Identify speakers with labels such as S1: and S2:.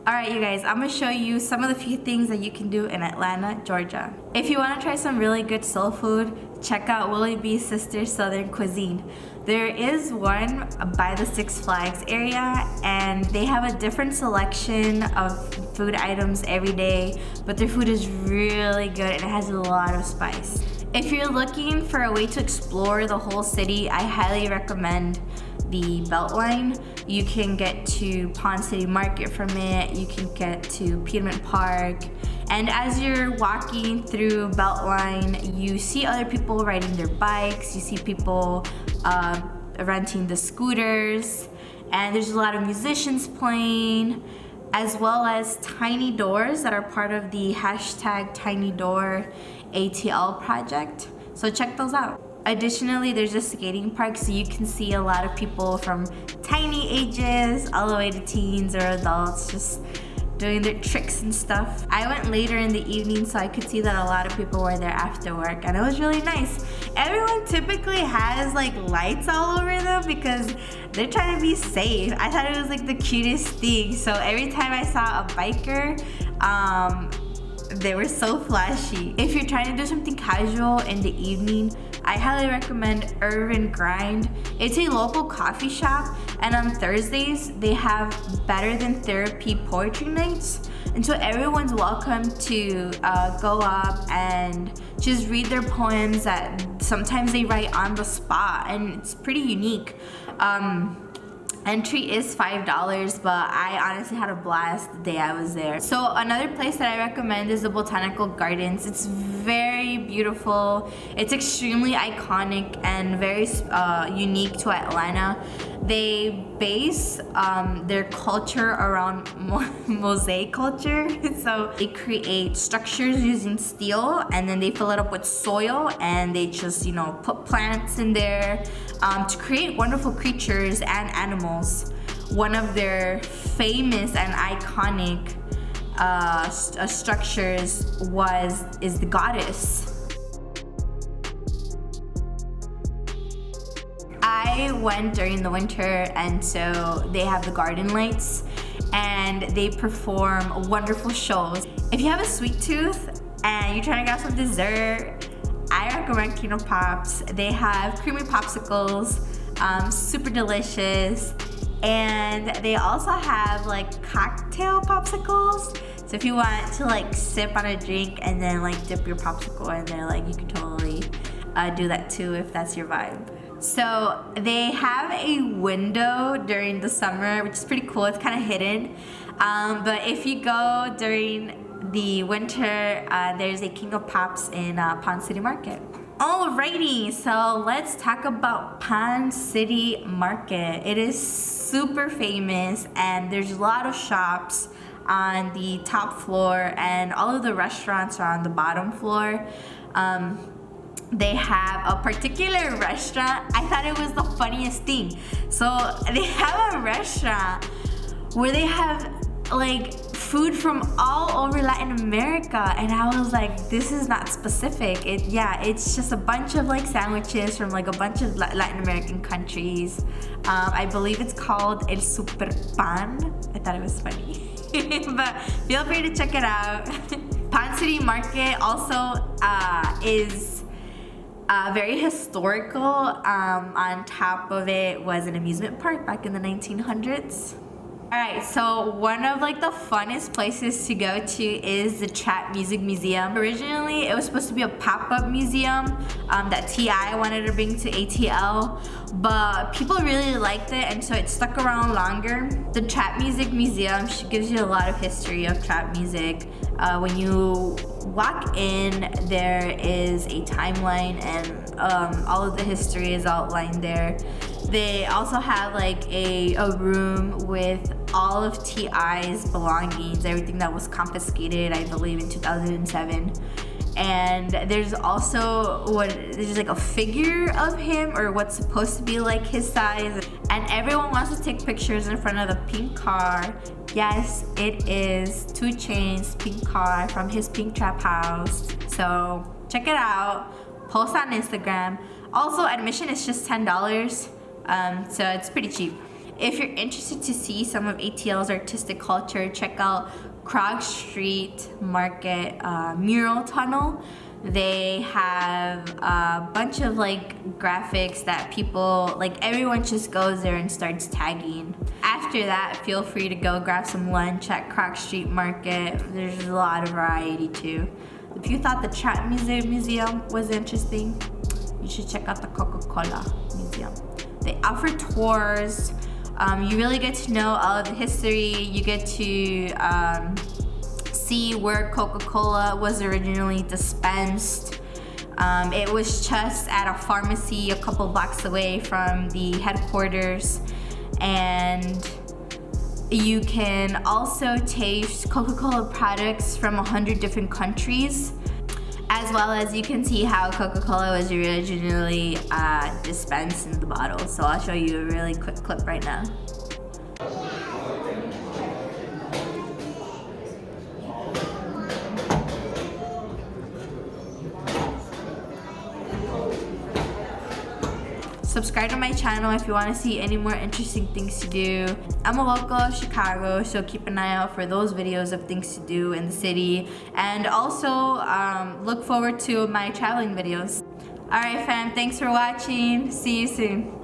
S1: Alright you guys, I'm gonna show you some of the few things that you can do in Atlanta, Georgia. If you want to try some really good soul food, check out Willie B's sister Southern Cuisine. There is one by the Six Flags area and they have a different selection of food items every day, but their food is really good and it has a lot of spice. If you're looking for a way to explore the whole city, I highly recommend the BeltLine. You can get to Ponce City Market from it, you can get to Piedmont Park, and as you're walking through BeltLine, you see other people riding their bikes, you see people renting the scooters, and there's a lot of musicians playing, as well as tiny doors that are part of the hashtag Tiny Door ATL project. So check those out. Additionally, there's a skating park, so you can see a lot of people from tiny ages all the way to teens or adults just doing their tricks and stuff. I went later in the evening so I could see that a lot of people were there after work and it was really nice. Everyone typically has like lights all over them because they're trying to be safe. I thought it was like the cutest thing. So every time I saw a biker, they were so flashy. If you're trying to do something casual in the evening, I highly recommend Urban Grind. It's a local coffee shop, and on Thursdays they have Better Than Therapy poetry nights, and so everyone's welcome to go up and just read their poems that sometimes they write on the spot, and it's pretty unique. Entry is $5, but I honestly had a blast the day I was there. So another place that I recommend is the Botanical Gardens. It's very beautiful. It's extremely iconic and very unique to Atlanta. They base their culture around mosaic culture. So they create structures using steel and then they fill it up with soil and they just, you know, put plants in there to create wonderful creatures and animals. One of their famous and iconic structures is the goddess. I went during the winter, and so they have the garden lights and they perform wonderful shows. If you have a sweet tooth and you're trying to get some dessert, I recommend Kino Pops. They have creamy popsicles, super delicious, and they also have like cocktail popsicles. So if you want to like sip on a drink and then like dip your popsicle in there, like you can totally do that too if that's your vibe. So they have a window during the summer, which is pretty cool. It's kind of hidden, but if you go during the winter, there's a King of Pops in Ponce City Market. Alrighty, so let's talk about Ponce City Market. It is super famous and there's a lot of shops on the top floor and all of the restaurants are on the bottom floor. They have a particular restaurant. I thought it was the funniest thing. So they have a restaurant where they have like food from all over Latin America, and I was like, this is not specific. It's just a bunch of like sandwiches from like a bunch of Latin American countries. I believe it's called El Super Pan. I thought it was funny. But feel free to check it out. Ponce City Market also is very historical. On top of it was an amusement park back in the 1900s. Alright, so one of like the funnest places to go to is the Trap Music Museum. Originally, it was supposed to be a pop-up museum that T.I. wanted to bring to ATL, but people really liked it and so it stuck around longer. The Trap Music Museum gives you a lot of history of trap music. When you walk in, there is a timeline and all of the history is outlined there. They also have like a room with all of T.I.'s belongings, everything that was confiscated, I believe, in 2007. And there's also there's like a figure of him, or what's supposed to be like his size. And everyone wants to take pictures in front of the pink car. Yes, it is 2 Chainz's pink car from his pink trap house. So check it out. Post on Instagram. Also, admission is just $10. So it's pretty cheap. If you're interested to see some of ATL's artistic culture, check out Krog Street Market Mural Tunnel. They have a bunch of like graphics that people, like everyone just goes there and starts tagging. After that, feel free to go grab some lunch at Krog Street Market. There's a lot of variety too. If you thought the Chat Museum was interesting, you should check out the Coca-Cola Museum. They offer tours. You really get to know all of the history. You get to see where Coca-Cola was originally dispensed. It was just at a pharmacy a couple blocks away from the headquarters. And you can also taste Coca-Cola products from 100 different countries, as well as you can see how Coca-Cola was originally dispensed in the bottle. So I'll show you a really quick clip right now. Subscribe to my channel if you want to see any more interesting things to do. I'm a local of Chicago, so keep an eye out for those videos of things to do in the city. And also look forward to my traveling videos. Alright fam, thanks for watching. See you soon.